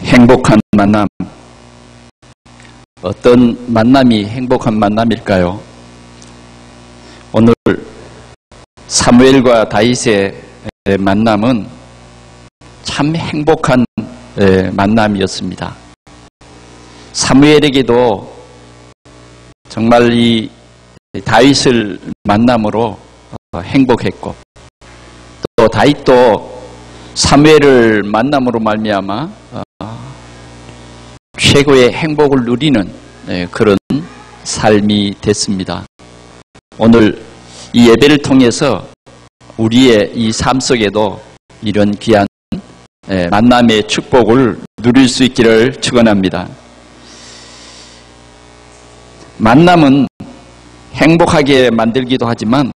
행복한 만남. 어떤 만남이 행복한 만남일까요? 오늘 사무엘과 다윗의 만남은 참 행복한 만남이었습니다. 사무엘에게도 정말 이 다윗을 만남으로 행복했고, 또 다윗도 사무엘을 만남으로 말미암아 최고의 행복을 누리는 그런 삶이 됐습니다. 오늘 이 예배를 통해서 우리의 이 삶 속에도 이런 귀한 만남의 축복을 누릴 수 있기를 축원합니다. 만남은 행복하게 만들기도 하지만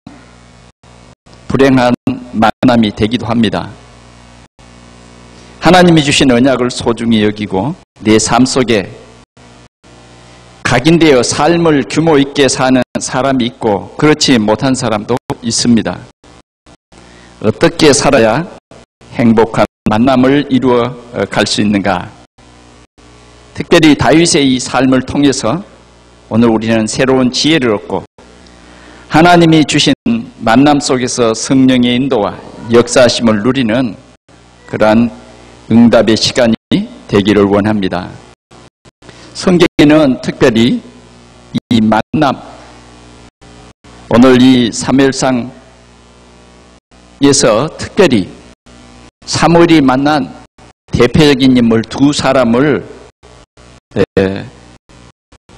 불행한 만남이 되기도 합니다. 하나님이 주신 언약을 소중히 여기고 내 삶 속에 각인되어 삶을 규모 있게 사는 사람이 있고 그렇지 못한 사람도 있습니다. 어떻게 살아야 행복한 만남을 이루어 갈 수 있는가? 특별히 다윗의 이 삶을 통해서 오늘 우리는 새로운 지혜를 얻고 하나님이 주신 만남 속에서 성령의 인도와 역사하심을 누리는 그러한 응답의 시간이 되기를 원합니다. 성경에는 특별히 이 만남, 오늘 이 사무엘상에서 특별히 사무엘이 만난 대표적인 인물 두 사람을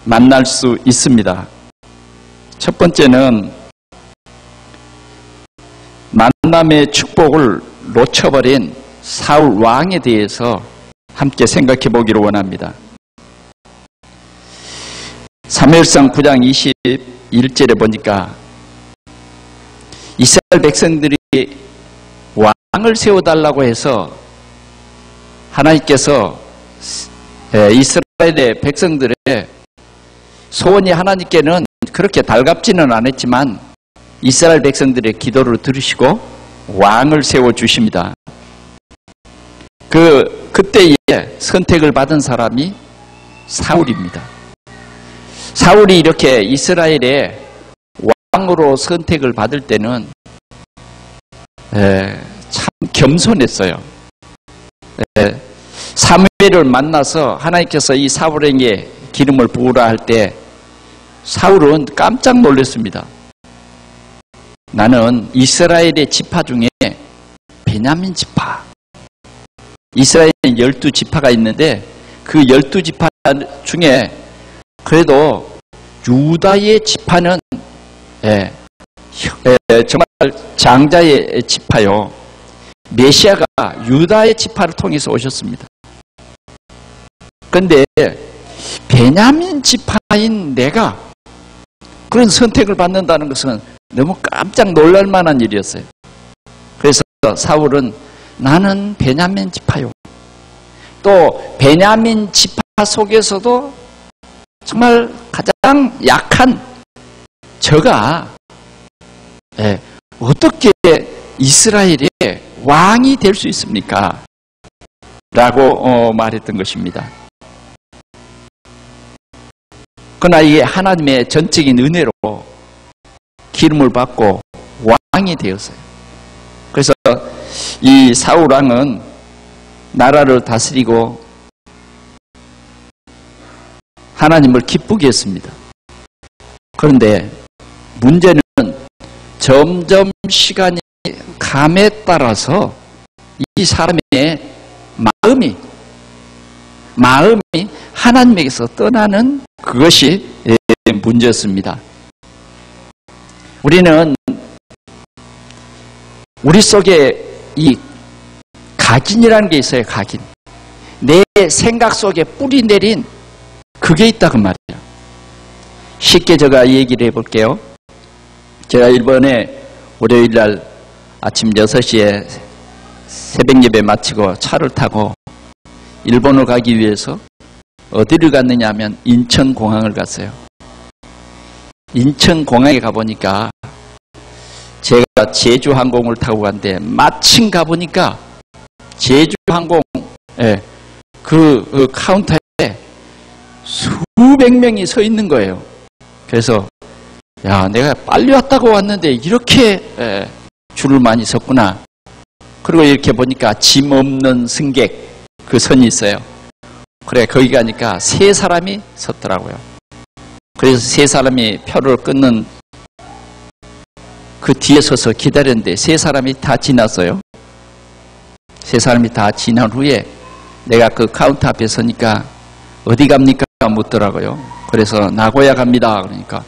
만날 수 있습니다. 첫 번째는 만남의 축복을 놓쳐버린 사울 왕에 대해서 함께 생각해 보기를 원합니다. 사무엘상 9장 21절에 보니까 이스라엘 백성들이 왕을 세워달라고 해서 하나님께서 이스라엘의 백성들의 소원이 하나님께는 그렇게 달갑지는 않았지만 이스라엘 백성들의 기도를 들으시고 왕을 세워주십니다. 그때에 선택을 받은 사람이 사울입니다. 사울이 이렇게 이스라엘의 왕으로 선택을 받을 때는 참 겸손했어요. 사무엘을 만나서 하나님께서 이 사울에게 기름을 부으라 할 때 사울은 깜짝 놀랐습니다. 나는 이스라엘의 지파 중에 베냐민 지파, 이스라엘에 12지파가 있는데 그 12지파 중에 그래도 유다의 지파는 정말 장자의 지파요. 메시아가 유다의 지파를 통해서 오셨습니다. 그런데 베냐민 지파인 내가 그런 선택을 받는다는 것은 너무 깜짝 놀랄 만한 일이었어요. 그래서 사울은 나는 베냐민 지파요. 또 베냐민 지파 속에서도 정말 가장 약한 저가 어떻게 이스라엘의 왕이 될 수 있습니까? 라고 말했던 것입니다. 그러나 이게 하나님의 전적인 은혜로 기름을 받고 왕이 되었어요. 그래서 이 사울 왕은 나라를 다스리고 하나님을 기쁘게 했습니다. 그런데 문제는 점점 시간이 감에 따라서 이 사람의 마음이 하나님에게서 떠나는 그것이 문제였습니다. 우리는 우리 속에 이 각인이라는 게 있어요. 각인. 내 생각 속에 뿌리 내린 그게 있다고 말이에요. 쉽게 제가 얘기를 해볼게요. 제가 일본에 월요일날 아침 6시에 새벽 예배 마치고 차를 타고 일본을 가기 위해서 어디를 갔느냐 하면 인천공항을 갔어요. 인천공항에 가보니까 제가 제주항공을 타고 갔는데 마침 가보니까 제주항공 그 카운터에 수백 명이 서 있는 거예요. 그래서 야, 내가 빨리 왔다고 왔는데 이렇게 줄을 많이 섰구나. 그리고 이렇게 보니까 짐 없는 승객 그 선이 있어요. 그래, 거기 가니까 세 사람이 섰더라고요. 그래서 세 사람이 표를 끊는 그 뒤에 서서 기다렸는데 세 사람이 다 지났어요. 세 사람이 다 지난 후에 내가 그 카운터 앞에 서니까 어디 갑니까? 묻더라고요. 그래서 나고야 갑니다. 그러니까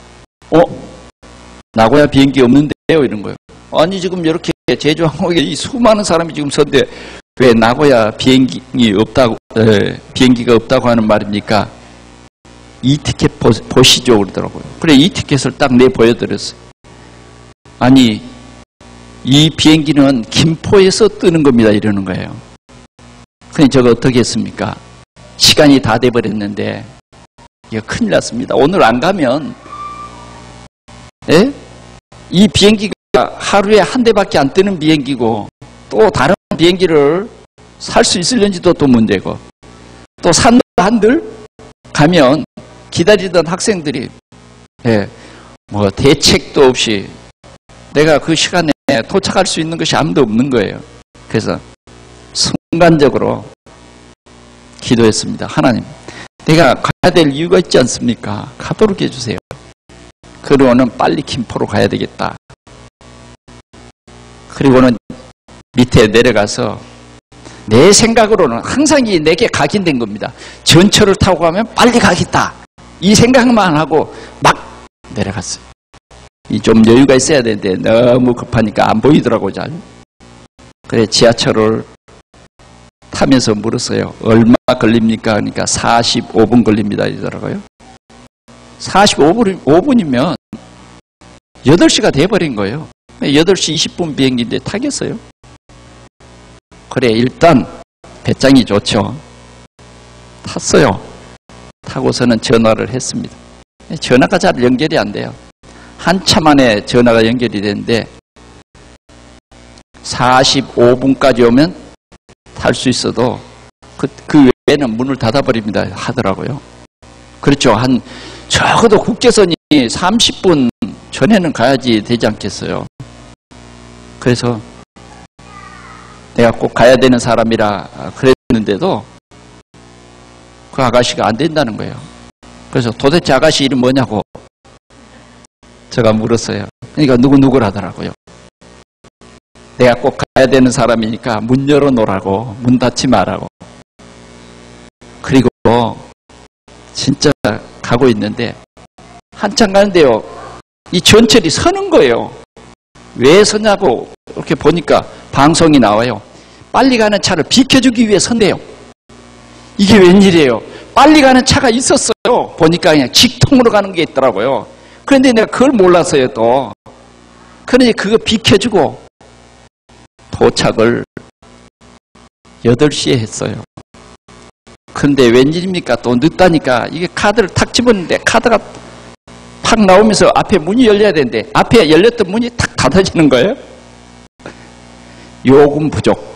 나고야 비행기 없는데요? 이런 거예요. 아니, 지금 이렇게 제주 항공에 이 수많은 사람이 지금 선데 왜 나고야 비행기가 없다고 하는 말입니까? 이 티켓 보시죠. 그러더라고요. 그래, 이 티켓을 딱 보여드렸어요. 아니, 이 비행기는 김포에서 뜨는 겁니다. 이러는 거예요. 근데 저거 어떻게 했습니까? 시간이 다 돼버렸는데 이거 큰일 났습니다. 오늘 안 가면 이 비행기가 하루에 한 대밖에 안 뜨는 비행기고 또 다른 비행기를 살 수 있을는지도 또 문제고 또 산들 한들 가면 기다리던 학생들이 뭐 대책도 없이 내가 그 시간에 도착할 수 있는 것이 아무도 없는 거예요. 그래서 순간적으로 기도했습니다. 하나님, 내가 가야 될 이유가 있지 않습니까? 가도록 해주세요. 그러고는 빨리 김포로 가야 되겠다. 그리고는 밑에 내려가서 내 생각으로는 항상 내게 각인된 겁니다. 전철을 타고 가면 빨리 가겠다. 이 생각만 하고 막 내려갔어요. 좀 여유가 있어야 되는데 너무 급하니까 안 보이더라고요, 잘. 그래, 지하철을 타면서 물었어요. 얼마 걸립니까? 그러니까 45분 걸립니다. 이러더라고요. 45분이면 8시가 돼버린 거예요. 8시 20분 비행기인데 타겠어요? 그래, 일단 배짱이 좋죠. 탔어요. 타고서는 전화를 했습니다. 전화가 잘 연결이 안 돼요. 한참 만에 전화가 연결이 되는데 45분까지 오면 탈 수 있어도 그 외에는 문을 닫아버립니다 하더라고요. 그렇죠. 적어도 국제선이 30분 전에는 가야지 되지 않겠어요. 그래서 내가 꼭 가야 되는 사람이라 그랬는데도 그 아가씨가 안 된다는 거예요. 그래서 도대체 아가씨 이름 뭐냐고 제가 물었어요. 그러니까 누구라더라고요. 내가 꼭 가야 되는 사람이니까 문 열어놓으라고, 문 닫지 말라고. 그리고 진짜 가고 있는데 한참 가는데요, 이 전철이 서는 거예요. 왜 서냐고 이렇게 보니까 방송이 나와요. 빨리 가는 차를 비켜주기 위해 선대요. 이게 웬일이에요? 빨리 가는 차가 있었어요. 보니까 그냥 직통으로 가는 게 있더라고요. 그런데 내가 그걸 몰랐어요, 또. 그러니 그거 비켜주고 도착을 8시에 했어요. 그런데 웬일입니까? 또 늦다니까 이게 카드를 탁 집었는데 카드가 탁 나오면서 앞에 문이 열려야 되는데 앞에 열렸던 문이 탁 닫아지는 거예요. 요금 부족.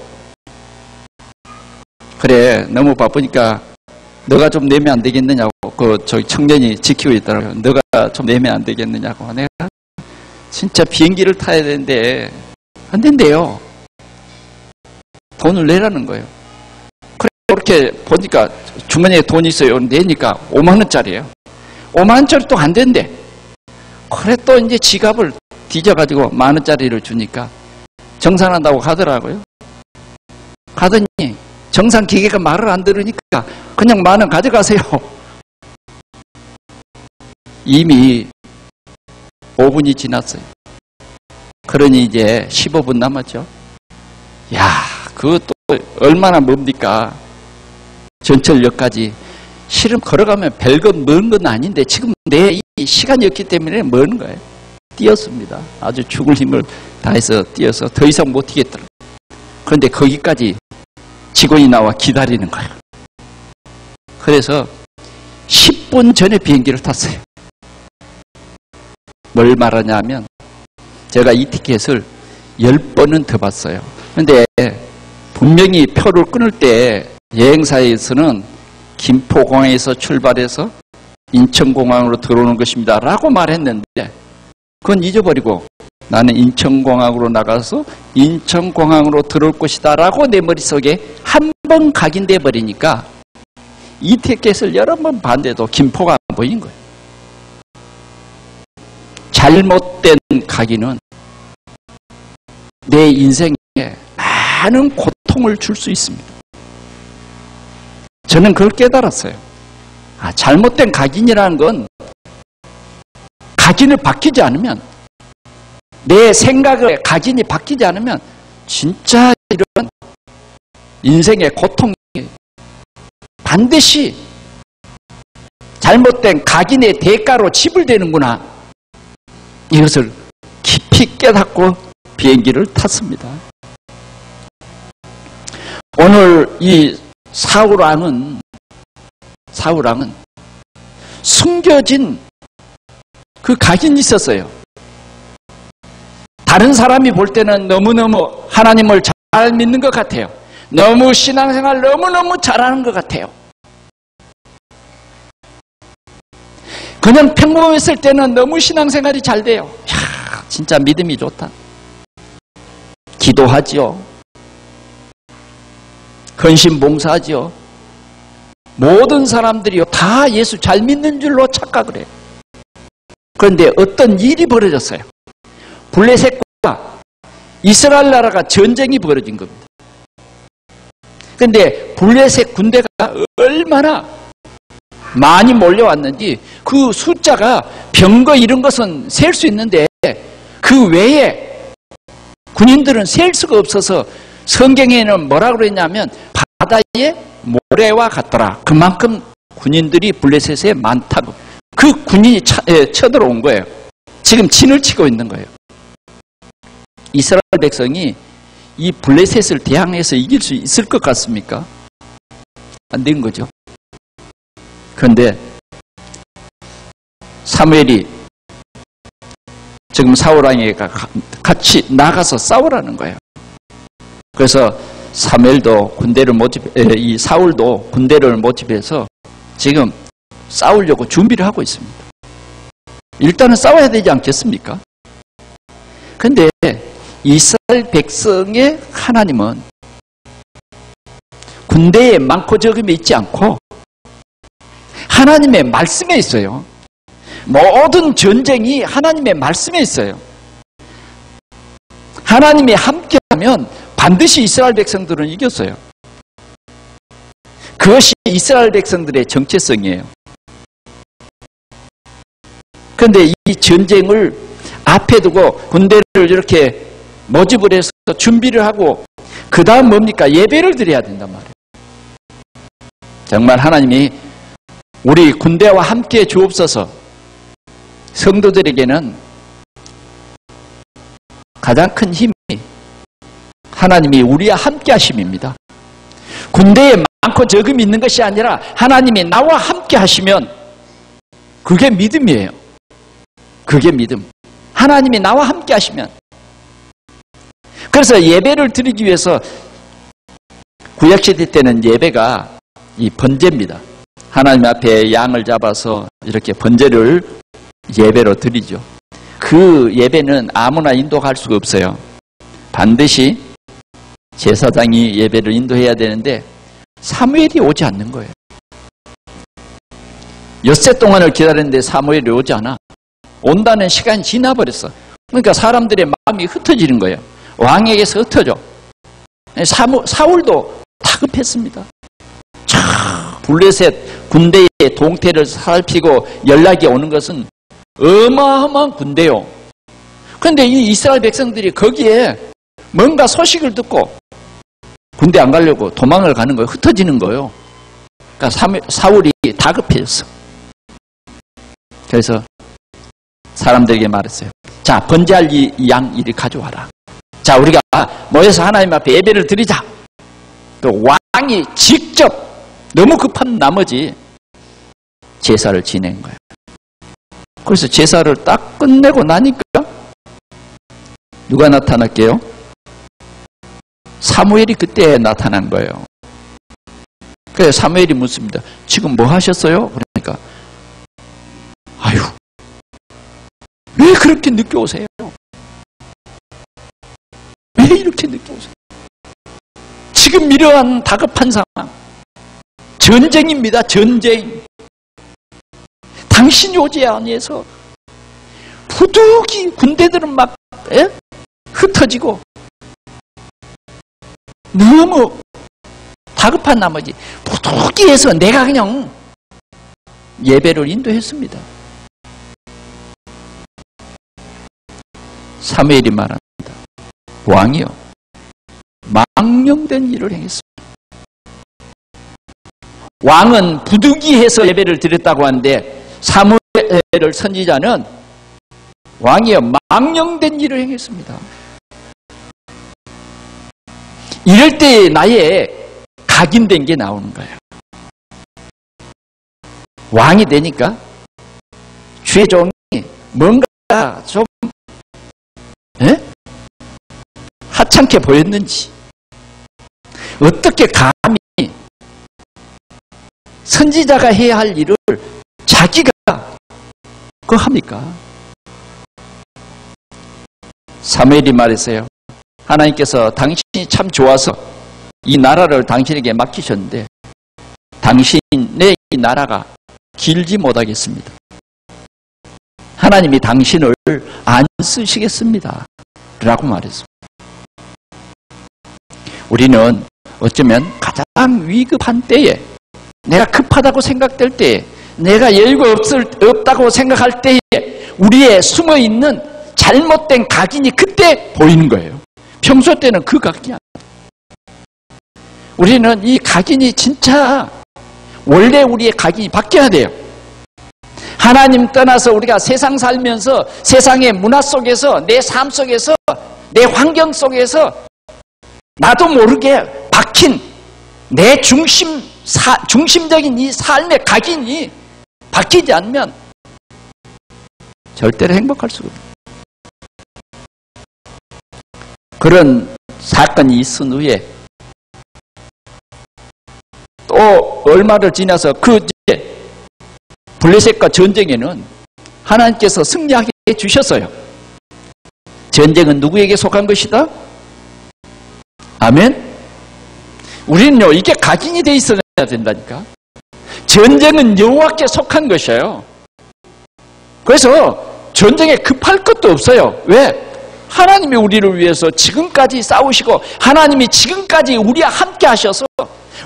그래, 너무 바쁘니까 너가 좀 내면 안 되겠느냐고 저기 청년이 지키고 있더라고요. 너가 좀 내면 안 되겠느냐고. 내가 진짜 비행기를 타야 되는데 안 된대요. 돈을 내라는 거예요. 그래, 그렇게 보니까 주머니에 돈이 있어요. 내니까 5만 원짜리예요. 5만 원짜리 또 안 된대. 그래, 또 이제 지갑을 뒤져가지고 1만 원짜리를 주니까 정산한다고 가더라고요. 가더니 정산 기계가 말을 안 들으니까 그냥 1만 원 가져가세요. 이미 5분이 지났어요. 그러니 이제 15분 남았죠. 야, 그것도 얼마나 멉니까? 전철역까지. 실은 걸어가면 별건 먼 건 아닌데 지금 내 이 시간이 없기 때문에 먼 거예요. 뛰었습니다. 아주 죽을 힘을 다해서 뛰어서 더 이상 못 뛰겠더라고요. 그런데 거기까지 직원이 나와 기다리는 거예요. 그래서 10분 전에 비행기를 탔어요. 뭘 말하냐면 제가 이 티켓을 10번은 더 봤어요. 그런데 분명히 표를 끊을 때 여행사에서는 김포공항에서 출발해서 인천공항으로 들어오는 것입니다 라고 말했는데 그건 잊어버리고 나는 인천공항으로 나가서 인천공항으로 들어올 것이다 라고 내 머릿속에 한 번 각인돼 버리니까 이 티켓을 여러 번 봤는데도 김포가 안 보인 거예요. 잘못된 각인은 내 인생에 많은 고통을 줄 수 있습니다. 저는 그걸 깨달았어요. 잘못된 각인이라는 건 각인을 바뀌지 않으면 내 생각의 각인이 바뀌지 않으면 진짜 이런 인생의 고통이 반드시 잘못된 각인의 대가로 지불되는구나. 이것을 깊이 깨닫고 비행기를 탔습니다. 오늘 이 사울왕은 숨겨진 그 각인이 있었어요. 다른 사람이 볼 때는 너무너무 하나님을 잘 믿는 것 같아요. 너무 신앙생활 너무너무 잘하는 것 같아요. 그냥 평범했을 때는 너무 신앙생활이 잘 돼요. 이야, 진짜 믿음이 좋다. 기도하지요. 헌신봉사하지요. 모든 사람들이 다 예수 잘 믿는 줄로 착각을 해요. 그런데 어떤 일이 벌어졌어요. 블레셋과 이스라엘 나라가 전쟁이 벌어진 겁니다. 그런데 블레셋 군대가 얼마나 많이 몰려왔는지 그 숫자가 병거 이런 것은 셀 수 있는데 그 외에 군인들은 셀 수가 없어서 성경에는 뭐라고 그랬냐면 바다에 모래와 같더라. 그만큼 군인들이 블레셋에 많다고. 그 군인이 쳐들어온 거예요. 지금 진을 치고 있는 거예요. 이스라엘 백성이 이 블레셋을 대항해서 이길 수 있을 것 같습니까? 안 된 거죠. 그런데 사무엘이 지금 사울왕에게 같이 나가서 싸우라는 거예요. 그래서 사무엘도 군대를 이 사울도 군대를 모집해서 지금 싸우려고 준비를 하고 있습니다. 일단은 싸워야 되지 않겠습니까? 그런데 이스라엘 백성의 하나님은 군대에 많고 적음이 있지 않고 하나님의 말씀에 있어요. 모든 전쟁이 하나님의 말씀에 있어요. 하나님이 함께하면 반드시 이스라엘 백성들은 이겼어요. 그것이 이스라엘 백성들의 정체성이에요. 그런데 이 전쟁을 앞에 두고 군대를 이렇게 모집을 해서 준비를 하고 그 다음 뭡니까? 예배를 드려야 된단 말이에요. 정말 하나님이 우리 군대와 함께 주옵소서. 성도들에게는 가장 큰 힘이 하나님이 우리와 함께 하심입니다. 군대에 많고 적음이 있는 것이 아니라 하나님이 나와 함께 하시면 그게 믿음이에요. 그게 믿음. 하나님이 나와 함께 하시면. 그래서 예배를 드리기 위해서 구약시대 때는 예배가 이 번제입니다. 하나님 앞에 양을 잡아서 이렇게 번제를 예배로 드리죠. 그 예배는 아무나 인도할 수가 없어요. 반드시 제사장이 예배를 인도해야 되는데 사무엘이 오지 않는 거예요. 엿새 동안을 기다렸는데 사무엘이 오지 않아. 온다는 시간이 지나버렸어. 그러니까 사람들의 마음이 흩어지는 거예요. 왕에게서 흩어져. 사울도 다급했습니다. 블레셋 군대의 동태를 살피고 연락이 오는 것은 어마어마한 군대요. 그런데 이 이스라엘 백성들이 거기에 뭔가 소식을 듣고 군대 안 가려고 도망을 가는 거예요. 흩어지는 거예요. 그러니까 사울이 다급해졌어. 그래서 사람들에게 말했어요. 자, 번제할 이 양 이리 가져와라. 자, 우리가 모여서 하나님 앞에 예배를 드리자. 또 왕이 직접 너무 급한 나머지 제사를 지낸 거예요. 그래서 제사를 딱 끝내고 나니까 누가 나타났게요? 사무엘이 그때 나타난 거예요. 그래서 사무엘이 묻습니다. 지금 뭐 하셨어요? 그러니까 아유, 왜 그렇게 늦게 오세요? 왜 이렇게 늦게 오세요? 지금 이러한 다급한 상황, 전쟁입니다. 전쟁. 당신이 오지 아니해서 부득이 군대들은 막 흩어지고 너무 다급한 나머지 부득이 해서 내가 그냥 예배를 인도했습니다. 사무엘이 말합니다. 왕이요, 망령된 일을 행했습니다. 왕은 부득이해서 예배를 드렸다고 하는데 사무엘 선지자는 왕이요, 망령된 일을 행했습니다. 이럴 때 나의 각인된 게 나오는 거예요. 왕이 되니까 주의 종이 뭔가 좀 하찮게 보였는지, 어떻게 감히 선지자가 해야 할 일을 자기가 그거 합니까? 사무엘이 말했어요. 하나님께서 당신이 참 좋아서 이 나라를 당신에게 맡기셨는데 당신의 이 나라가 길지 못하겠습니다. 하나님이 당신을 안 쓰시겠습니다. 라고 말했습니다. 우리는 어쩌면 가장 위급한 때에, 내가 급하다고 생각될 때에, 내가 여유가 없다고 생각할 때에 우리의 숨어있는 잘못된 각인이 그때 보이는 거예요. 평소 때는 그 각인이 아니에요. 우리는 이 각인이 진짜 원래 우리의 각인이 바뀌어야 돼요. 하나님 떠나서 우리가 세상 살면서 세상의 문화 속에서, 내 삶 속에서, 내 환경 속에서 나도 모르게 박힌 내 중심적인 이 삶의 각인이 바뀌지 않으면 절대로 행복할 수가 없어요. 그런 사건이 있은 후에 또 얼마를 지나서 그 블레셋과 전쟁에는 하나님께서 승리하게 해주셨어요. 전쟁은 누구에게 속한 것이다? 아멘? 우리는요, 이게 각인이 돼 있어야 된다니까. 전쟁은 여호와께 속한 것이에요. 그래서 전쟁에 급할 것도 없어요. 왜? 하나님이 우리를 위해서 지금까지 싸우시고 하나님이 지금까지 우리와 함께 하셔서,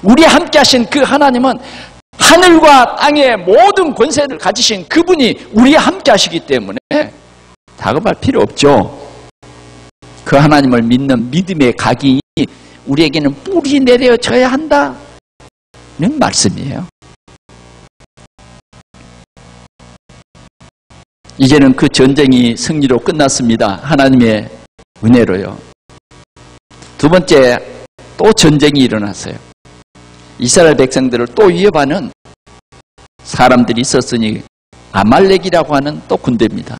우리와 함께 하신 그 하나님은 하늘과 땅의 모든 권세를 가지신 그분이 우리와 함께 하시기 때문에 다급할 필요 없죠. 그 하나님을 믿는 믿음의 각인이 우리에게는 뿌리 내려져야 한다는 말씀이에요. 이제는 그 전쟁이 승리로 끝났습니다. 하나님의 은혜로요. 두 번째, 또 전쟁이 일어났어요. 이스라엘 백성들을 또 위협하는 사람들이 있었으니 아말렉이라고 하는 또 군대입니다.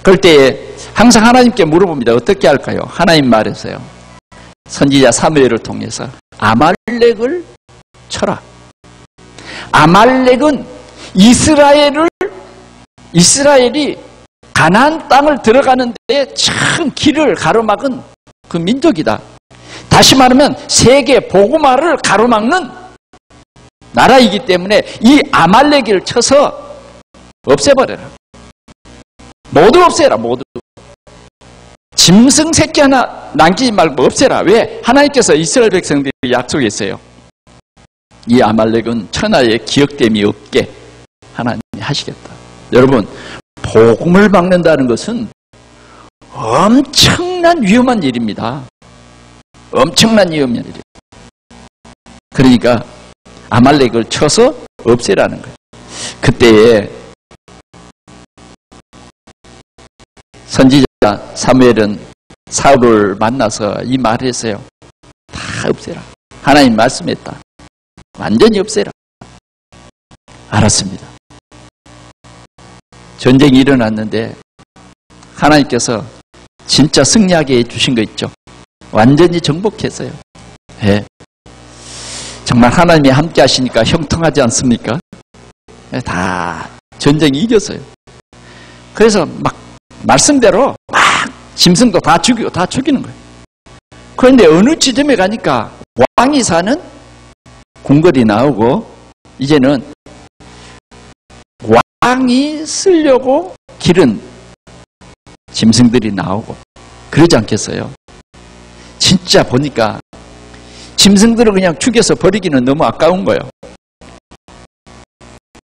그럴 때 항상 하나님께 물어봅니다. 어떻게 할까요? 하나님 말했어요. 선지자 사무엘을 통해서 아말렉을 쳐라. 아말렉은 이스라엘이 가나안 땅을 들어가는 데 큰 길을 가로막은 그 민족이다. 다시 말하면 세계 복음화를 가로막는 나라이기 때문에 이 아말렉을 쳐서 없애버려라. 모두 없애라. 모두. 짐승 새끼 하나 남기지 말고 없애라. 왜? 하나님께서 이스라엘 백성들이 약속했어요. 이 아말렉은 천하의 기억됨이 없게 하나님이 하시겠다. 여러분, 복음을 막는다는 것은 엄청난 위험한 일입니다. 엄청난 위험한 일이에요. 그러니까 아말렉을 쳐서 없애라는 거예요. 그때에 선지자 사무엘은 사울을 만나서 이 말을 했어요. 다 없애라. 하나님 말씀했다. 완전히 없애라. 알았습니다. 전쟁이 일어났는데 하나님께서 진짜 승리하게 해주신 거 있죠. 완전히 정복했어요. 네. 정말 하나님이 함께 하시니까 형통하지 않습니까? 다 전쟁이 이겼어요. 그래서 막 말씀대로 막 짐승도 다 죽이고 다 죽이는 거예요. 그런데 어느 지점에 가니까 왕이 사는 궁궐이 나오고 이제는 왕이 쓰려고 기른 짐승들이 나오고 그러지 않겠어요? 진짜 보니까 짐승들을 그냥 죽여서 버리기는 너무 아까운 거예요.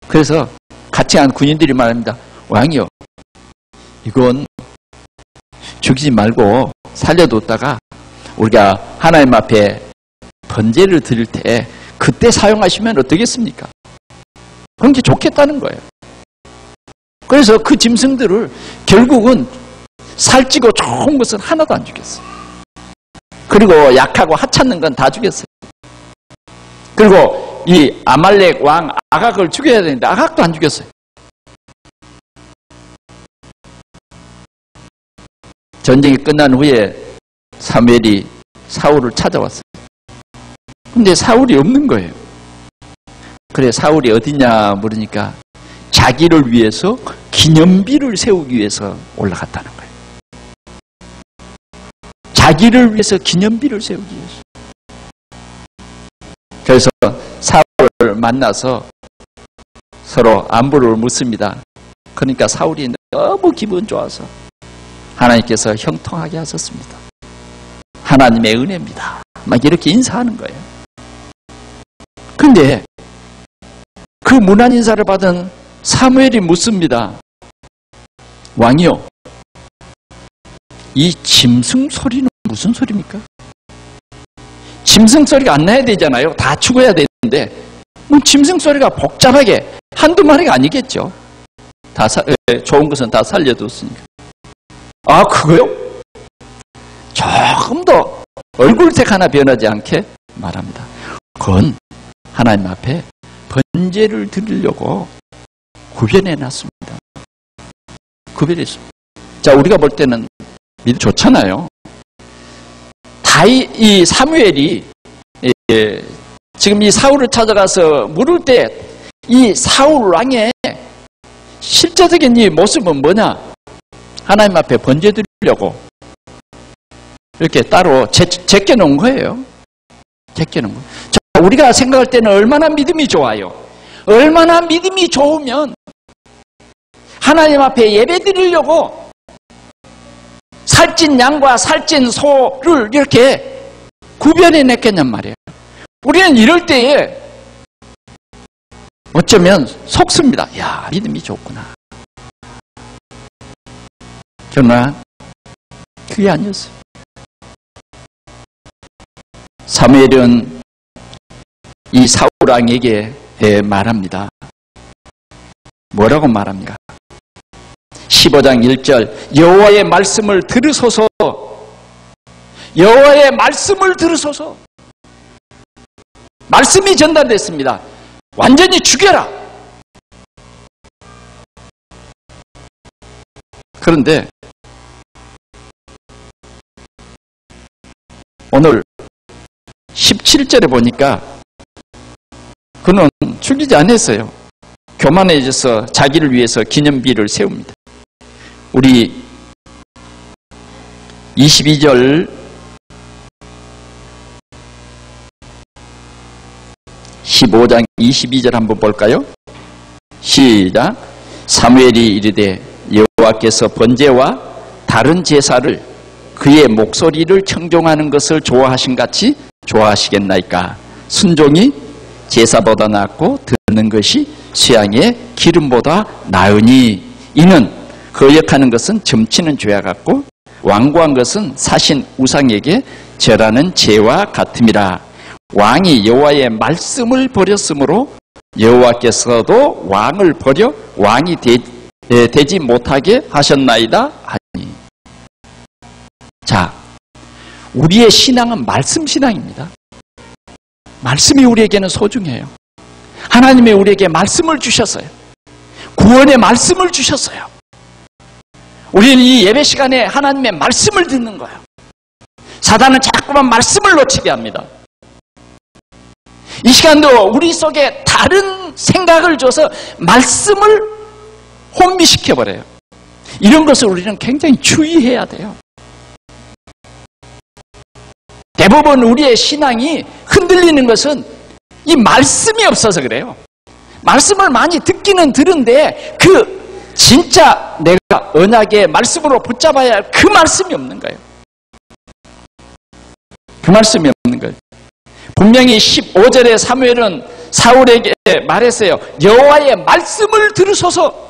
그래서 같이 간 군인들이 말합니다. 왕이요, 이건 죽이지 말고 살려뒀다가 우리가 하나님 앞에 번제를 드릴 때 그때 사용하시면 어떻겠습니까? 그런 게 좋겠다는 거예요. 그래서 그 짐승들을 결국은 살찌고 좋은 것은 하나도 안 죽였어요. 그리고 약하고 하찮는 건 다 죽였어요. 그리고 이 아말렉 왕 아각을 죽여야 되는데 아각도 안 죽였어요. 전쟁이 끝난 후에 사무엘이 사울을 찾아왔어요. 근데 사울이 없는 거예요. 그래 사울이 어디냐 물으니까 자기를 위해서 기념비를 세우기 위해서 올라갔다는 거예요. 자기를 위해서 기념비를 세우기 위해서. 그래서 사울을 만나서 서로 안부를 묻습니다. 그러니까 사울이 너무 기분 좋아서 하나님께서 형통하게 하셨습니다. 하나님의 은혜입니다. 막 이렇게 인사하는 거예요. 그런데 그 문안 인사를 받은 사무엘이 묻습니다. 왕이요, 이 짐승 소리는 무슨 소리입니까? 짐승 소리가 안 나야 되잖아요. 다 죽어야 되는데 짐승 소리가 복잡하게 한두 마리가 아니겠죠. 좋은 것은 다 살려뒀으니까. 아, 그거요? 조금 더 얼굴색 하나 변하지 않게 말합니다. 그건 하나님 앞에 번제를 드리려고 구별해놨습니다. 구별했습니다. 자, 우리가 볼 때는 믿음 좋잖아요. 이 사무엘이 지금 이 사울을 찾아가서 물을 때 이 사울 왕의 실제적인 이 모습은 뭐냐? 하나님 앞에 번제 드리려고 이렇게 따로 제껴놓은 거예요. 제껴놓은 거. 자, 우리가 생각할 때는 얼마나 믿음이 좋아요. 얼마나 믿음이 좋으면 하나님 앞에 예배 드리려고 살찐 양과 살찐 소를 이렇게 구별해 냈겠냔 말이에요. 우리는 이럴 때에 어쩌면 속습니다. 야, 믿음이 좋구나. 그러나 그게 아니었어요. 사무엘은 이 사울 왕에게 말합니다. 뭐라고 말합니까? 15장 1절 여호와의 말씀을 들으소서. 여호와의 말씀을 들으소서. 말씀이 전달됐습니다. 완전히 죽여라. 그런데 오늘 17절에 보니까 그는 죽이지 않았어요. 교만해져서 자기를 위해서 기념비를 세웁니다. 우리 22절 15장 22절 한번 볼까요? 시작. 사무엘이 이르되 여호와께서 번제와 다른 제사를 그의 목소리를 청종하는 것을 좋아하신 같이 좋아하시겠나이까? 순종이 제사보다 낫고 듣는 것이 수양의 기름보다 나으니 이는 거역하는 것은 점치는 죄와 같고 완고한 것은 사신 우상에게 절하는 죄와 같음이라. 왕이 여호와의 말씀을 버렸으므로 여호와께서도 왕을 버려 왕이 되지 못하게 하셨나이다 하니. 자, 우리의 신앙은 말씀 신앙입니다. 말씀이 우리에게는 소중해요. 하나님이 우리에게 말씀을 주셨어요. 구원의 말씀을 주셨어요. 우리는 이 예배 시간에 하나님의 말씀을 듣는 거예요. 사단은 자꾸만 말씀을 놓치게 합니다. 이 시간도 우리 속에 다른 생각을 줘서 말씀을 혼미시켜버려요. 이런 것을 우리는 굉장히 주의해야 돼요. 대부분 우리의 신앙이 흔들리는 것은 이 말씀이 없어서 그래요. 말씀을 많이 듣기는 들은데 진짜 내가 언약의 말씀으로 붙잡아야 할 그 말씀이 없는 거예요. 그 말씀이 없는 거예요. 분명히 15절에 사무엘은 사울에게 말했어요. 여호와의 말씀을 들으소서.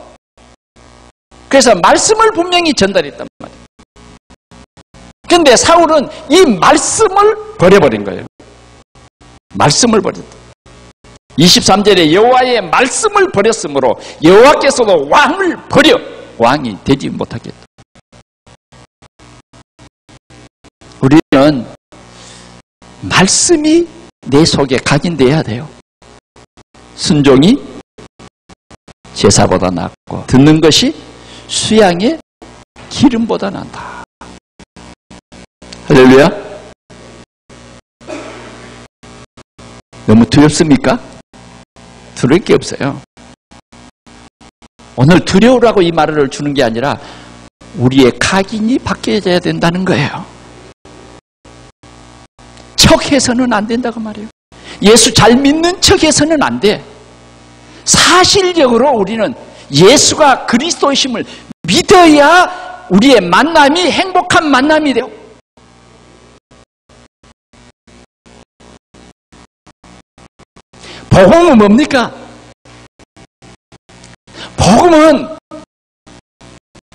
그래서 말씀을 분명히 전달했단 말이에요. 그런데 사울은 이 말씀을 버려버린 거예요. 말씀을 버렸다. 23절에 여호와의 말씀을 버렸으므로 여호와께서도 왕을 버려 왕이 되지 못하겠다. 우리는 말씀이 내 속에 각인되어야 돼요. 순종이 제사보다 낫고 듣는 것이 수양의 기름보다 낫다. 할렐루야. 너무 두렵습니까? 두려울 게 없어요. 오늘 두려우라고 이 말을 주는 게 아니라 우리의 각인이 바뀌어져야 된다는 거예요. 척해서는 안 된다고 말이에요. 예수 잘 믿는 척해서는 안 돼. 사실적으로 우리는 예수가 그리스도이심을 믿어야 우리의 만남이 행복한 만남이 돼요. 복음은 뭡니까? 복음은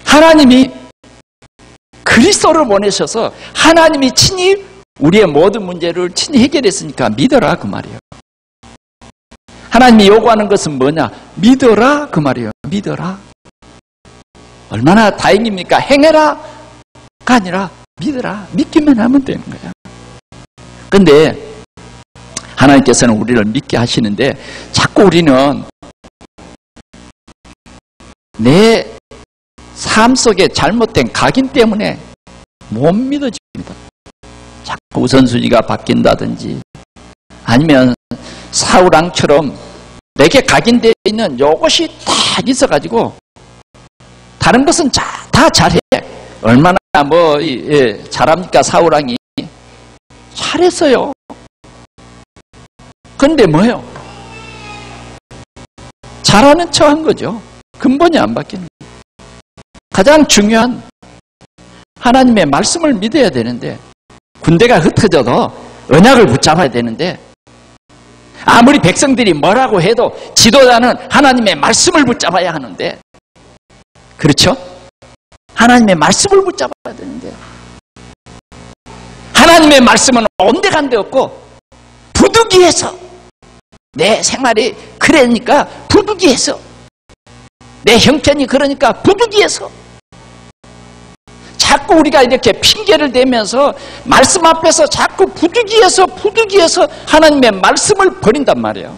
하나님이 그리스도를 보내셔서 하나님이 친히 우리의 모든 문제를 친히 해결했으니까 믿어라 그 말이에요. 하나님이 요구하는 것은 뭐냐? 믿어라 그 말이에요. 믿어라. 얼마나 다행입니까? 행해라가 아니라 믿어라. 믿기만 하면 되는 거야. 그런데 하나님께서는 우리를 믿게 하시는데 자꾸 우리는 내 삶 속에 잘못된 각인 때문에 못 믿어집니다. 자꾸 우선순위가 바뀐다든지 아니면 사울왕처럼 내게 각인되어 있는 요것이 딱 있어가지고 다른 것은 다 잘해. 얼마나 잘합니까? 사울왕이 잘했어요. 그런데 뭐예요? 잘하는 척 한 거죠. 근본이 안 바뀌는 거예요. 가장 중요한 하나님의 말씀을 믿어야 되는데 군대가 흩어져도 언약을 붙잡아야 되는데 아무리 백성들이 뭐라고 해도 지도자는 하나님의 말씀을 붙잡아야 하는데 그렇죠? 하나님의 말씀을 붙잡아야 되는데 하나님의 말씀은 온데간데 없고 부득이해서 내 생활이 그러니까 부득이해서 내 형편이 그러니까 부득이해서 자꾸 우리가 이렇게 핑계를 대면서 말씀 앞에서 자꾸 부득이해서 하나님의 말씀을 버린단 말이에요.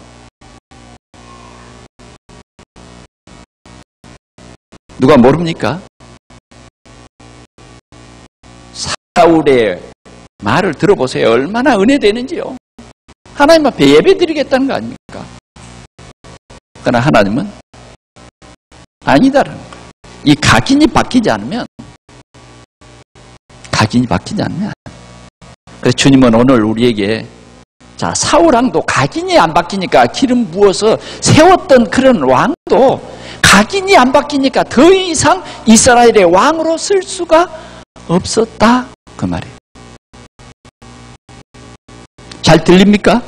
누가 모릅니까? 사울의 말을 들어보세요. 얼마나 은혜되는지요. 하나님 앞에 예배드리겠다는 거 아닙니까? 그러나 하나님은 아니다라는 거예요. 이 각인이 바뀌지 않으면 그래서 주님은 오늘 우리에게 자 사울왕도 각인이 안 바뀌니까 기름 부어서 세웠던 그런 왕도 각인이 안 바뀌니까 더 이상 이스라엘의 왕으로 쓸 수가 없었다 그 말이에요. 잘 들립니까?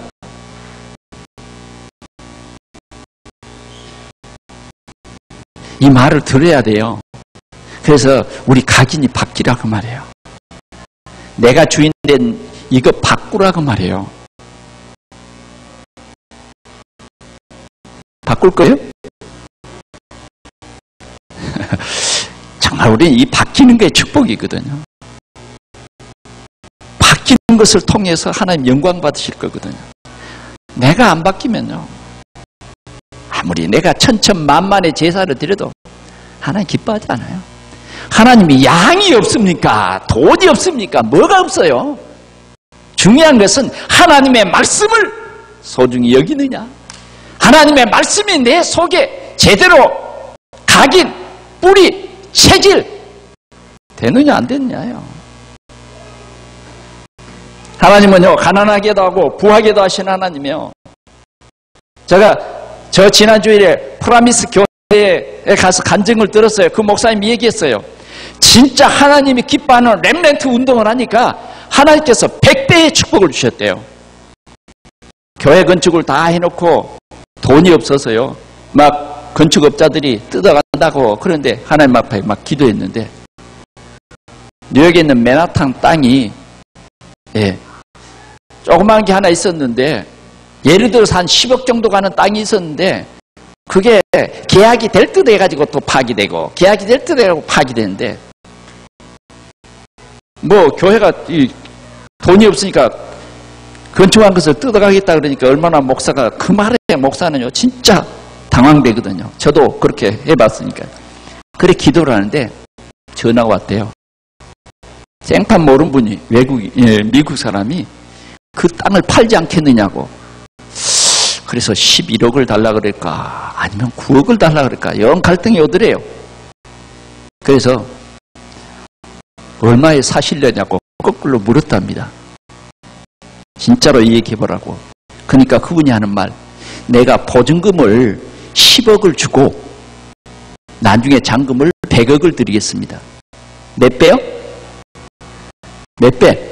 이 말을 들어야 돼요. 그래서 우리 각인이 바뀌라고 말해요. 내가 주인된 이거 바꾸라고 말해요. 바꿀 거예요? 정말 우리는 이 바뀌는 게 축복이거든요. 바뀌는 것을 통해서 하나님 영광 받으실 거거든요. 내가 안 바뀌면요. 아무리 내가 천천만만의 제사를 드려도 하나님 기뻐하지 않아요. 하나님이 양이 없습니까? 돈이 없습니까? 뭐가 없어요? 중요한 것은 하나님의 말씀을 소중히 여기느냐? 하나님의 말씀이 내 속에 제대로 각인, 뿌리, 체질 되느냐 안 되느냐요. 하나님은요, 가난하게도 하고 부하게도 하신 하나님이요. 저 지난 주일에 프라미스 교회에 가서 간증을 들었어요. 그 목사님이 얘기했어요. 진짜 하나님이 기뻐하는 렘넌트 운동을 하니까 하나님께서 100배의 축복을 주셨대요. 교회 건축을 다 해놓고 돈이 없어서요. 막 건축업자들이 뜯어간다고 그런데 하나님 앞에 막 기도했는데 뉴욕에 있는 맨하탄 땅이 조그마한 게 하나 있었는데 예를 들어서 한 10억 정도 가는 땅이 있었는데 그게 계약이 될 듯 해가지고 또 파기되고 계약이 될 듯 해가지고 파기되는데 뭐 교회가 돈이 없으니까 건축한 것을 뜯어가겠다 그러니까 얼마나 목사가 그 말에 목사는요 진짜 당황되거든요. 저도 그렇게 해봤으니까. 그래 기도를 하는데 전화가 왔대요. 생판 모르는 분이 미국 사람이 그 땅을 팔지 않겠느냐고. 그래서 11억을 달라 그럴까 아니면 9억을 달라 그럴까 영 갈등이 오더래요. 그래서 얼마에 사실려냐고 거꾸로 물었답니다. 진짜로 얘기해보라고. 그러니까 그분이 하는 말, 내가 보증금을 10억을 주고 나중에 잔금을 100억을 드리겠습니다. 몇 배요? 몇 배?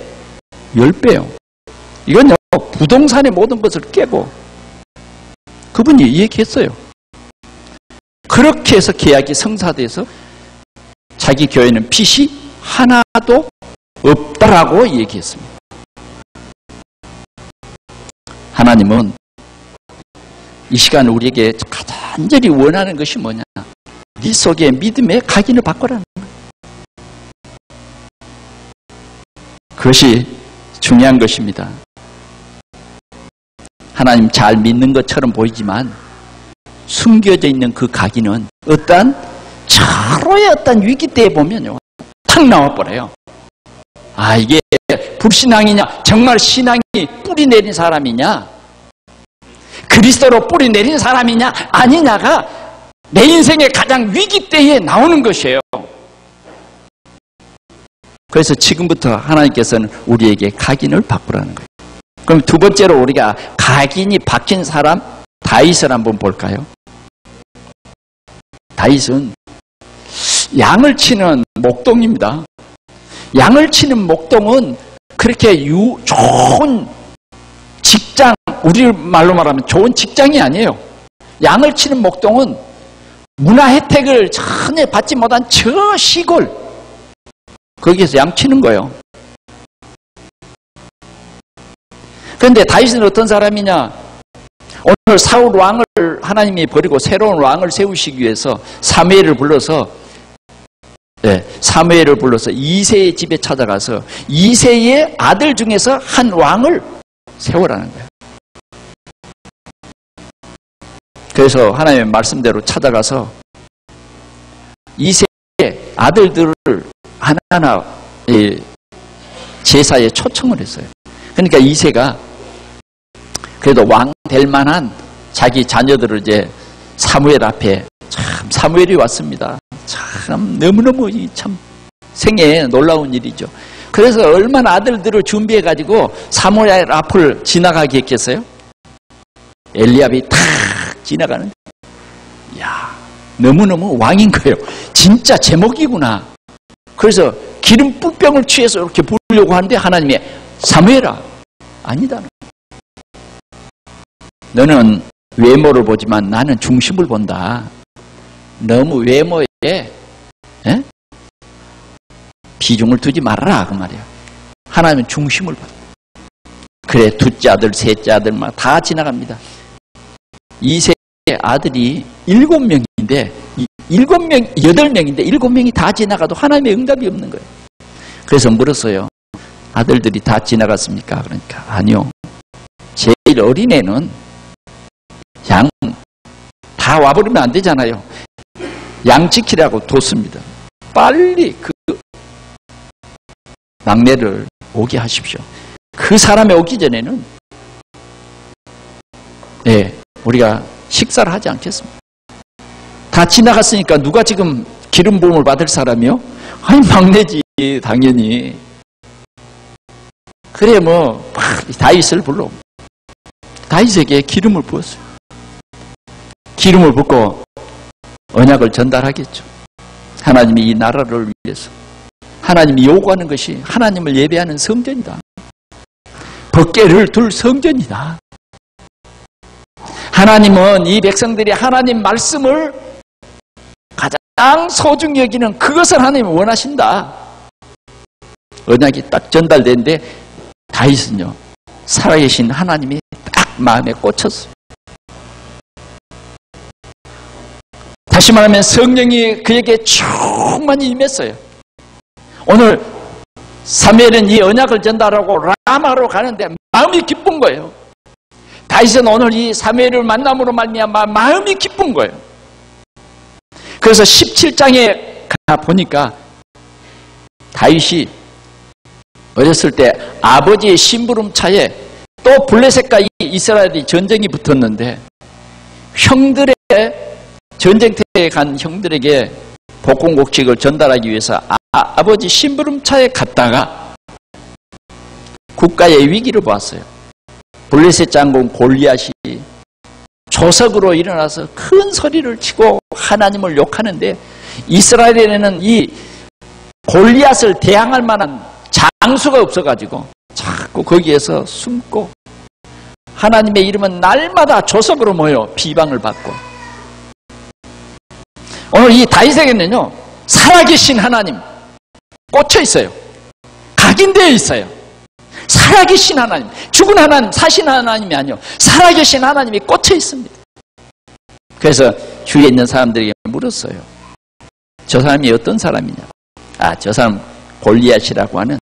10배요. 이건요 부동산의 모든 것을 깨고 그분이 얘기했어요. 그렇게 해서 계약이 성사돼서 자기 교회는 빚이 하나도 없다라고 얘기했습니다. 하나님은 이 시간 우리에게 간절히 원하는 것이 뭐냐? 네 속에 믿음의 각인을 바꿔라는 거예요. 그것이 중요한 것입니다. 하나님 잘 믿는 것처럼 보이지만 숨겨져 있는 그 각인은 어떤 절호의 어떤 위기 때에 보면요 탁 나와버려요. 아 이게 불신앙이냐 정말 신앙이 뿌리 내린 사람이냐 그리스도로 뿌리 내린 사람이냐 아니냐가 내 인생의 가장 위기 때에 나오는 것이에요. 그래서 지금부터 하나님께서는 우리에게 각인을 바꾸라는 거예요. 그럼 두 번째로 우리가 각인이 박힌 사람 다윗을 한번 볼까요? 다윗은 양을 치는 목동입니다. 양을 치는 목동은 그렇게 좋은 직장, 우리 말로 말하면 좋은 직장이 아니에요. 양을 치는 목동은 문화 혜택을 전혀 받지 못한 저 시골 거기에서 양 치는 거예요. 그런데 다윗은 어떤 사람이냐? 오늘 사울 왕을 하나님이 버리고 새로운 왕을 세우시기 위해서 사무엘을 불러서 이새의 집에 찾아가서 이새의 아들 중에서 한 왕을 세우라는 거예요. 그래서 하나님의 말씀대로 찾아가서 이새의 아들들을 하나하나 제사에 초청을 했어요. 그러니까 이새가 그래도 왕 될 만한 자기 자녀들을 이제 사무엘 앞에 참 사무엘이 왔습니다. 참 너무너무 참 생애에 놀라운 일이죠. 그래서 얼마나 아들들을 준비해 가지고 사무엘 앞을 지나가게 했겠어요? 엘리압이 탁 지나가는. 야 너무너무 왕인 거예요. 진짜 제목이구나. 그래서 기름 뿔병을 취해서 이렇게 부르려고 하는데 하나님이 사무엘아 아니다. 너는 외모를 보지만 나는 중심을 본다. 너무 외모에 비중을 두지 말아라 그 말이야. 하나님은 중심을 본다. 그래 둘째 아들 셋째 아들만 다 지나갑니다. 이세의 아들이 7명인데 8명인데 7명이 다 지나가도 하나님의 응답이 없는 거예요. 그래서 물었어요. 아들들이 다 지나갔습니까? 그러니까 아니요. 제일 어린애는 양 다 와버리면 안 되잖아요. 양 지키라고 뒀습니다. 빨리 그 막내를 오게 하십시오. 그 사람이 오기 전에는 우리가 식사를 하지 않겠습니까? 다 지나갔으니까 누가 지금 기름 부음을 받을 사람이요? 아니, 막내지, 당연히. 그래, 다윗을 불러. 다윗에게 기름을 부었어요. 기름을 붓고 언약을 전달하겠죠. 하나님이 이 나라를 위해서. 하나님이 요구하는 것이 하나님을 예배하는 성전이다. 법궤를 둘 성전이다. 하나님은 이 백성들이 하나님 말씀을 가장 소중히 여기는 그것을 하나님이 원하신다. 언약이 딱 전달되는데 다윗은요, 살아계신 하나님이 딱 마음에 꽂혔어요. 다시 말하면 성령이 그에게 충만히 임했어요. 오늘 사무엘은 이 언약을 전달하고 라마로 가는데 마음이 기쁜 거예요. 다윗은 오늘 이 사무엘을 만남으로 말미암아 마음이 기쁜 거예요. 그래서 17장에 가보니까 다윗이 어렸을 때 아버지의 심부름차에 또 블레셋과 이스라엘이 전쟁이 붙었는데 형들의 전쟁터에 간 형들에게 복공곡식을 전달하기 위해서 아버지 심부름차에 갔다가 국가의 위기를 보았어요. 블레셋 장군 골리앗이 조석으로 일어나서 큰 소리를 치고 하나님을 욕하는데 이스라엘에는 이 골리앗을 대항할 만한 장수가 없어가지고 자꾸 거기에서 숨고 하나님의 이름은 날마다 조석으로 모여 비방을 받고, 오늘 이 다윗에게는요 살아계신 하나님 꽂혀 있어요. 각인되어 있어요. 살아계신 하나님, 죽은 하나님, 사신 하나님이 아니요 살아계신 하나님이 꽂혀 있습니다. 그래서 주위에 있는 사람들에게 물었어요. 저 사람이 어떤 사람이냐? 저 사람 골리앗이라고 하는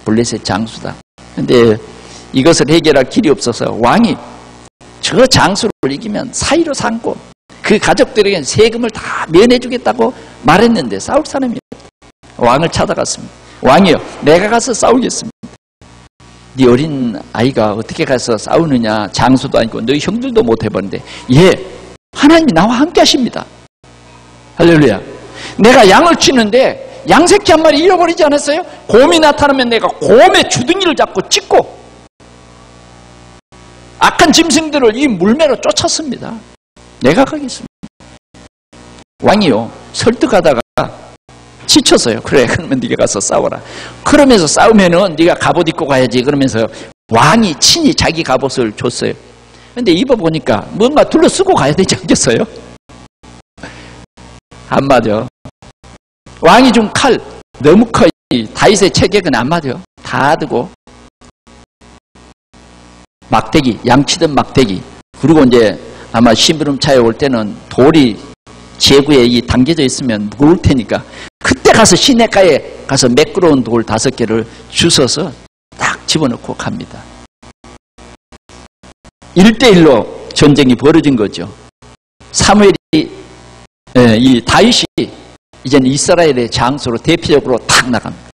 블레셋 장수다. 근데 이것을 해결할 길이 없어서 왕이 저 장수를 이기면 사위로 삼고 그 가족들에게는 세금을 다 면해주겠다고 말했는데 싸울 사람이 왕을 찾아갔습니다. 왕이요, 내가 가서 싸우겠습니다. 네 어린 아이가 어떻게 가서 싸우느냐? 장수도 아니고 너희 형들도 못 해봤는데, 하나님이 나와 함께 하십니다. 할렐루야. 내가 양을 치는데 양새끼 한 마리 잃어버리지 않았어요? 곰이 나타나면 내가 곰의 주둥이를 잡고 찢고 악한 짐승들을 이 물매로 쫓았습니다. 내가 가겠습니다. 왕이요, 설득하다가 지쳤어요. 그래, 그러면 네가 가서 싸워라. 그러면서 싸우면은 네가 갑옷 입고 가야지. 그러면서 왕이 친히 자기 갑옷을 줬어요. 근데 입어보니까 뭔가 둘러쓰고 가야 되지 않겠어요? 안 맞아. 왕이 준 칼 너무 커. 다윗의 체격은 안 맞아요. 다 두고 막대기, 양치던 막대기, 그리고 이제 아마 심부름차에 올 때는 돌이 제구에 당겨져 있으면 무거울 테니까 그때 가서 시냇가에 가서 매끄러운 돌 5개를 주워서 딱 집어넣고 갑니다. 1대1로 전쟁이 벌어진 거죠. 사무엘이 이 다윗이 이제는 이스라엘의 장수로 대표적으로 탁 나갑니다.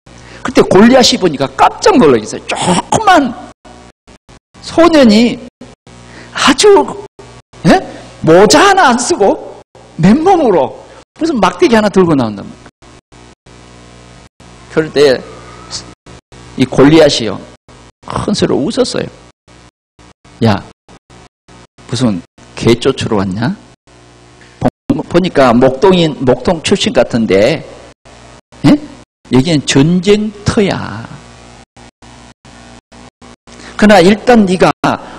그때 골리앗이 보니까 깜짝 놀라겠어요. 조그만 소년이 아주 모자 하나 안 쓰고 맨몸으로 무슨 막대기 하나 들고 나온단 말이에요. 그럴 때 이 골리앗이요 큰 소리로 웃었어요. 야, 무슨 개 쫓으러 왔냐? 보니까 목동 출신 같은데, 여기는 전쟁터야. 그러나 일단 네가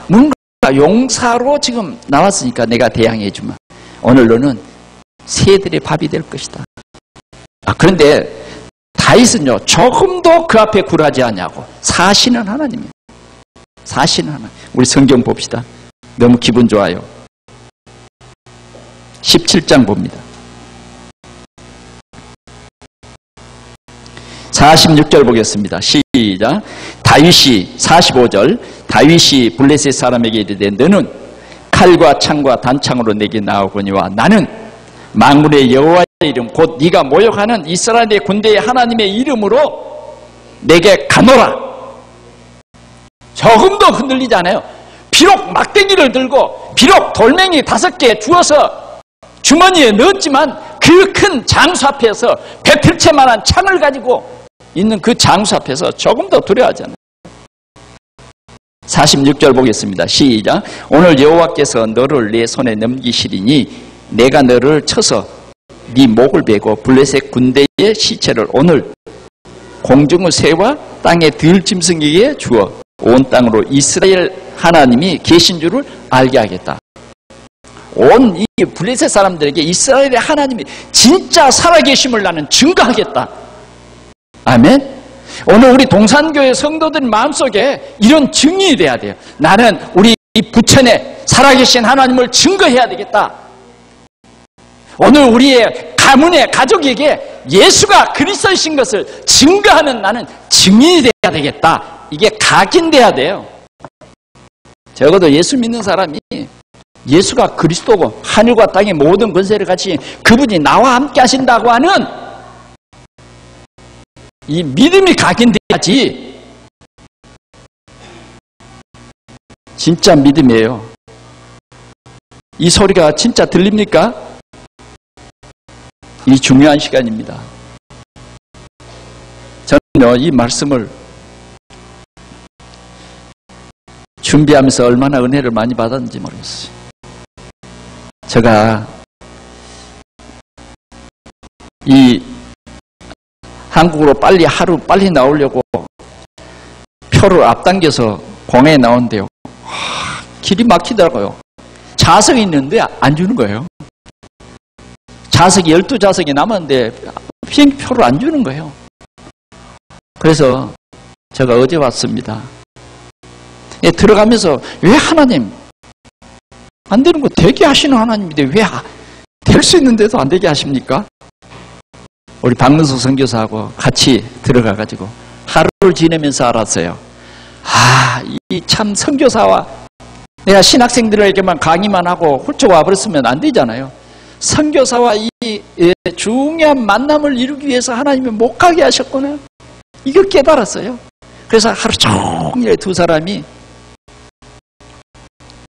뭔가 용사로 지금 나왔으니까 내가 대항해주마. 오늘 너는 새들의 밥이 될 것이다. 그런데 다윗은요 조금도 그 앞에 굴하지 않냐고. 사시는 하나님이에요. 사시는 하나님. 우리 성경 봅시다. 너무 기분 좋아요. 17장 봅니다. 46절 보겠습니다. 시작. 다윗이 45절 다윗이 블레셋 사람에게 이르되 너는 칼과 창과 단창으로 내게 나오거니와 나는 만군의 여호와의 이름 곧 네가 모욕하는 이스라엘의 군대의 하나님의 이름으로 내게 가노라. 조금도 흔들리지 않아요. 비록 막대기를 들고 비록 돌멩이 5개 주워서 주머니에 넣었지만 그 큰 장수 앞에서 배틀채만한 창을 가지고 있는 그 장수 앞에서 조금 더 두려워하잖아요. 46절 보겠습니다. 시작. 오늘 여호와께서 너를 내 손에 넘기시리니 내가 너를 쳐서 네 목을 베고 블레셋 군대의 시체를 오늘 공중의 새와 땅의 들짐승에게 주어 온 땅으로 이스라엘 하나님이 계신 줄을 알게 하겠다. 온 이 블레셋 사람들에게 이스라엘의 하나님이 진짜 살아계심을 나는 증거하겠다. 아멘. 오늘 우리 동산교회 성도들 마음속에 이런 증인이 돼야 돼요. 나는 우리 부천에 살아계신 하나님을 증거해야 되겠다. 오늘 우리의 가문의 가족에게 예수가 그리스도이신 것을 증거하는 나는 증인이 돼야 되겠다. 이게 각인돼야 돼요. 적어도 예수 믿는 사람이 예수가 그리스도고 하늘과 땅의 모든 권세를 가지신 그분이 나와 함께 하신다고 하는 이 믿음이 각인돼야지 진짜 믿음이에요. 이 소리가 진짜 들립니까? 이 중요한 시간입니다. 저는요, 이 말씀을 준비하면서 얼마나 은혜를 많이 받았는지 모르겠어요. 제가 이 한국으로 하루 빨리 나오려고 표를 앞당겨서 공항에 나온대요. 길이 막히더라고요. 좌석이 있는데 안 주는 거예요. 좌석이 12좌석이 남았는데 비행기표를 안 주는 거예요. 그래서 제가 어제 왔습니다. 들어가면서 왜 하나님 안 되는 거 되게 하시는 하나님인데 왜 될 수 있는데도 안 되게 하십니까? 우리 박문수 선교사하고 같이 들어가가지고 하루를 지내면서 알았어요. 이 참 선교사와 내가 신학생들에게만 강의만 하고 훌쩍 와버렸으면 안 되잖아요. 선교사와 이 중요한 만남을 이루기 위해서 하나님이 못 가게 하셨구나. 이걸 깨달았어요. 그래서 하루 종일 두 사람이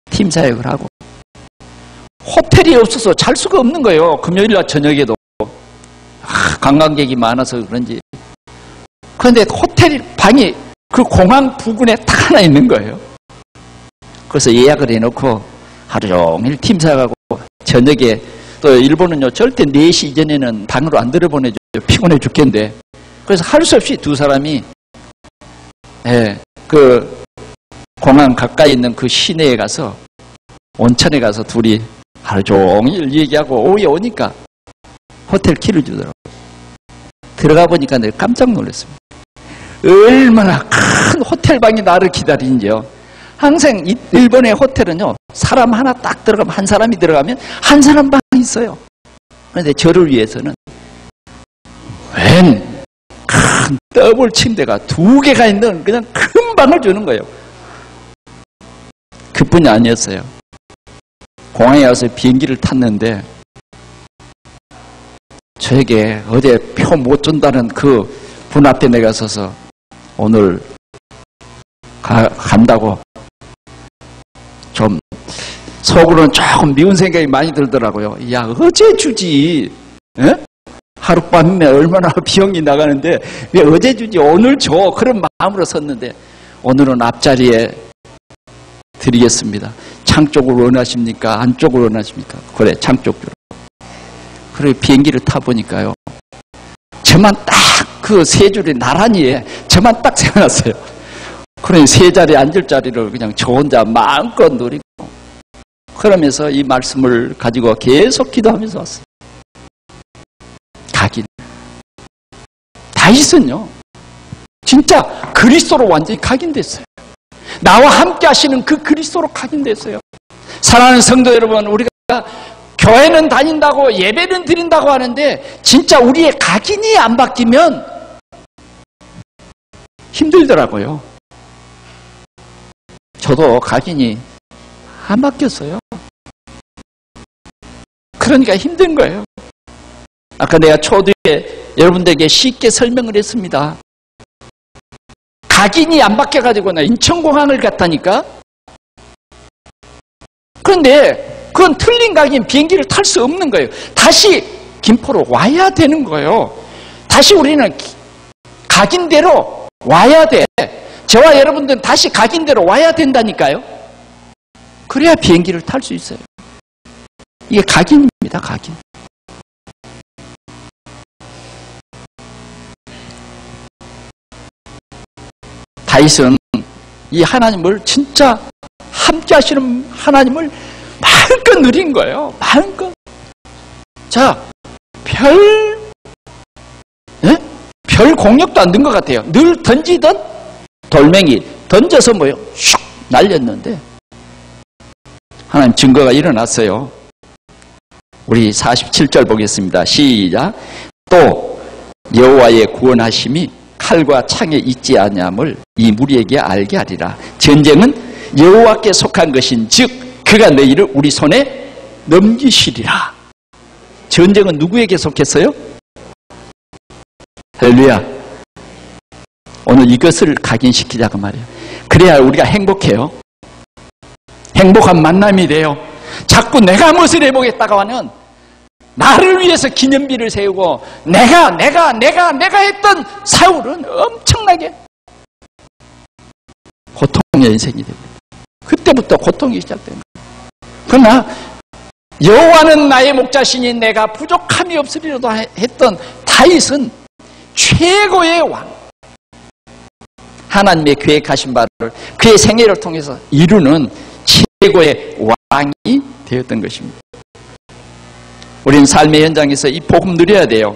팀 사역을 하고 호텔이 없어서 잘 수가 없는 거예요. 금요일날 저녁에도 관광객이 많아서 그런지. 그런데 호텔 방이 그 공항 부근에 딱 하나 있는 거예요. 그래서 예약을 해놓고 하루 종일 팀 사역하고 저녁에 또 일본은요 절대 4시 이전에는 방으로 안 들여보내줘요. 피곤해 죽겠는데. 그래서 할 수 없이 두 사람이 그 공항 가까이 있는 그 시내에 가서 온천에 가서 둘이 하루 종일 얘기하고 오후에 오니까 호텔 키를 주더라고요. 들어가 보니까 내가 깜짝 놀랐습니다. 얼마나 큰 호텔방이 나를 기다리는지요. 항상 일본의 호텔은요 사람 하나 딱 들어가면 한 사람이 들어가면 한 사람 방이 있어요. 그런데 저를 위해서는 웬 큰 더블 침대가 2개가 있는 그냥 큰 방을 주는 거예요. 그뿐이 아니었어요. 공항에 와서 비행기를 탔는데 저에게 어제 표 못 준다는 그 분 앞에 내가 서서 오늘 간다고 좀 속으로는 조금 미운 생각이 많이 들더라고요. 야, 어제 주지. 에? 하룻밤에 얼마나 비용이 나가는데 왜 어제 주지 오늘 줘. 그런 마음으로 섰는데 오늘은 앞자리에 드리겠습니다. 창 쪽으로 원하십니까? 안쪽으로 원하십니까? 그래, 창 쪽으로. 그리고 비행기를 타보니까요. 저만 딱 그 3줄이 나란히 저만 딱 세워놨어요. 그러니 3자리에 앉을 자리를 그냥 저 혼자 마음껏 누리고 그러면서 이 말씀을 가지고 계속 기도하면서 왔어요. 각인. 다윗은요. 진짜 그리스도로 완전히 각인됐어요. 나와 함께 하시는 그 그리스도로 각인됐어요. 사랑하는 성도 여러분, 우리가 교회는 다닌다고 예배는 드린다고 하는데 진짜 우리의 각인이 안 바뀌면 힘들더라고요. 저도 각인이 안 바뀌었어요. 그러니까 힘든 거예요. 아까 내가 초두에 여러분들에게 쉽게 설명을 했습니다. 각인이 안 바뀌어가지고 나 인천공항을 갔다니까 그런데 그건 틀린 각인 비행기를 탈 수 없는 거예요. 다시 김포로 와야 되는 거예요. 다시 우리는 각인대로 와야 돼. 저와 여러분들은 다시 각인대로 와야 된다니까요. 그래야 비행기를 탈 수 있어요. 이게 각인입니다. 각인. 다윗은 이 하나님을 진짜 함께 하시는 하나님을 마음껏 누린 거예요. 마음껏. 자, 별 공격도 안 든 것 같아요. 늘 던지던 돌멩이 던져서 뭐요? 슉 날렸는데 하나님 증거가 일어났어요. 우리 47절 보겠습니다. 시작. 또 여호와의 구원하심이 칼과 창에 있지 아니함을 이 무리에게 알게 하리라. 전쟁은 여호와께 속한 것인 즉 그가 너희를 우리 손에 넘기시리라. 전쟁은 누구에게 속했어요? 할렐루야. 오늘 이것을 각인시키자고 말이에요. 그래야 우리가 행복해요. 행복한 만남이 돼요. 자꾸 내가 무엇을 해보겠다고 하는 나를 위해서 기념비를 세우고 내가 했던 사울은 엄청나게 고통의 인생이 됩니다. 그때부터 고통이 시작됩니다. 그러나 여호와는 나의 목자시니 내가 부족함이 없으리로다 했던 다윗은 최고의 왕, 하나님의 계획하신 바를 그의 생애를 통해서 이루는 최고의 왕이 되었던 것입니다. 우리는 삶의 현장에서 이 복음 누려야 돼요.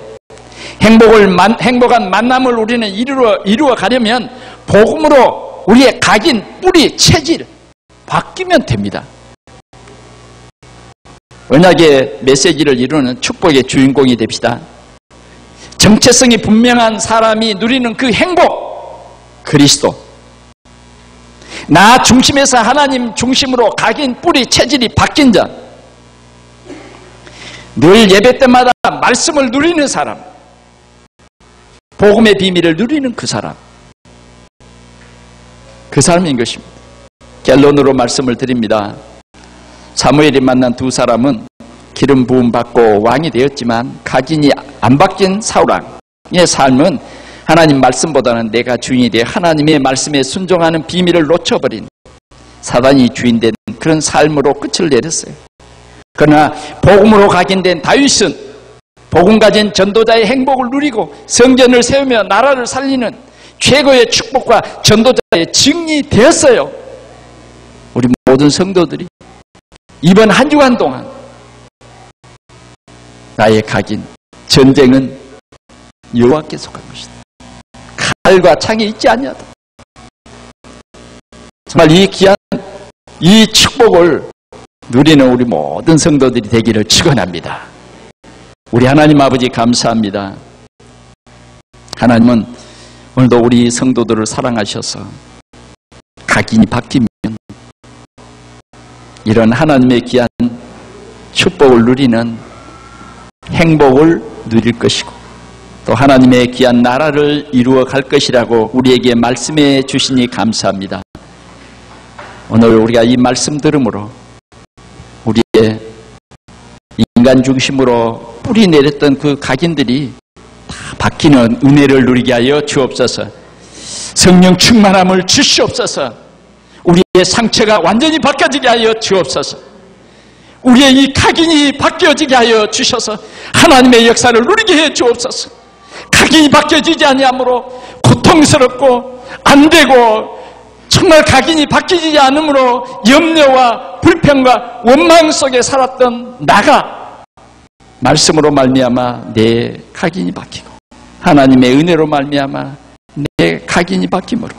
행복한 만남을 우리는 이루어 가려면 복음으로 우리의 각인, 뿌리, 체질 바뀌면 됩니다. 언약의 메시지를 이루는 축복의 주인공이 됩시다. 정체성이 분명한 사람이 누리는 그 행복, 그리스도. 나 중심에서 하나님 중심으로 각인, 뿌리, 체질이 바뀐 자. 늘 예배 때마다 말씀을 누리는 사람, 복음의 비밀을 누리는 그 사람인 것입니다. 결론으로 말씀을 드립니다. 사무엘이 만난 두 사람은 기름 부음 받고 왕이 되었지만 각인이 안 바뀐 사울왕의 삶은 하나님 말씀보다는 내가 주인이 되어 하나님의 말씀에 순종하는 비밀을 놓쳐버린 사단이 주인된 그런 삶으로 끝을 내렸어요. 그러나 복음으로 각인된 다윗은 복음 가진 전도자의 행복을 누리고 성전을 세우며 나라를 살리는 최고의 축복과 전도자의 증인이 되었어요. 우리 모든 성도들이 이번 한 주간 동안 나의 각인, 전쟁은 여호와께 속한 것이다. 칼과 창이 있지 아니하다. 정말 이 귀한 이 축복을 누리는 우리 모든 성도들이 되기를 축원합니다. 우리 하나님 아버지 감사합니다. 하나님은 오늘도 우리 성도들을 사랑하셔서 각인이 바뀌면 이런 하나님의 귀한 축복을 누리는 행복을 누릴 것이고 또 하나님의 귀한 나라를 이루어 갈 것이라고 우리에게 말씀해 주시니 감사합니다. 오늘 우리가 이 말씀 들음으로 우리의 인간 중심으로 뿌리 내렸던 그 각인들이 다 바뀌는 은혜를 누리게 하여 주옵소서. 성령 충만함을 주시옵소서. 우리의 상처가 완전히 바뀌어지게 하여 주옵소서. 우리의 이 각인이 바뀌어지게 하여 주셔서 하나님의 역사를 누리게 해 주옵소서. 각인이 바뀌어지지 아니하므로 고통스럽고 안 되고 정말 각인이 바뀌지 않으므로 염려와 불평과 원망 속에 살았던 나가 말씀으로 말미암아 내 각인이 바뀌고 하나님의 은혜로 말미암아 내 각인이 바뀜으로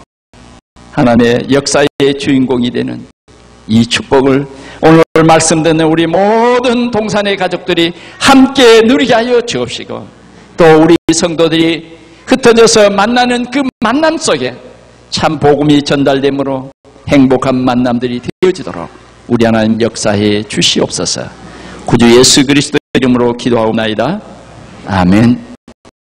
하나님의 역사의 주인공이 되는 이 축복을 오늘 말씀 듣는 우리 모든 동산의 가족들이 함께 누리게 하여 주옵시고 또 우리 성도들이 흩어져서 만나는 그 만남 속에 참 복음이 전달되므로 행복한 만남들이 되어지도록 우리 하나님 역사해 주시옵소서. 구주 예수 그리스도의 이름으로 기도하옵나이다. 아멘.